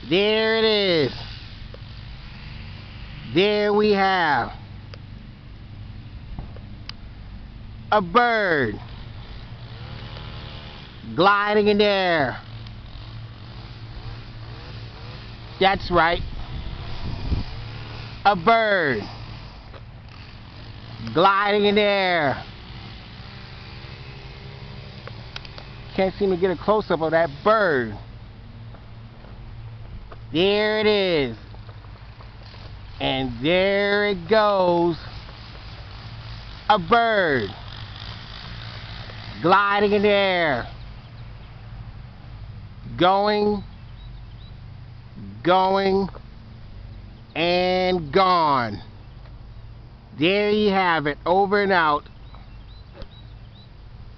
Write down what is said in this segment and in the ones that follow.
There it is. There we have a bird gliding in the air. That's right. A bird gliding in the air. Can't seem to get a close-up of that bird. There it is. And there it goes. A bird gliding in the air. Going, and gone. There you have it, over and out.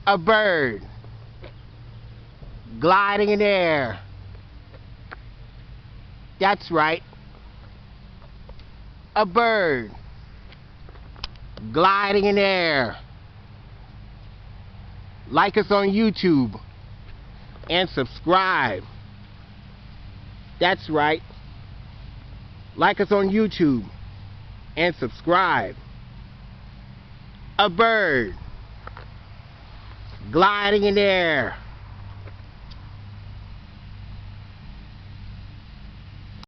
A bird gliding in the air. That's right. A bird gliding in the air. Like us on YouTube and subscribe. That's right. Like us on YouTube and subscribe. A bird gliding in the air.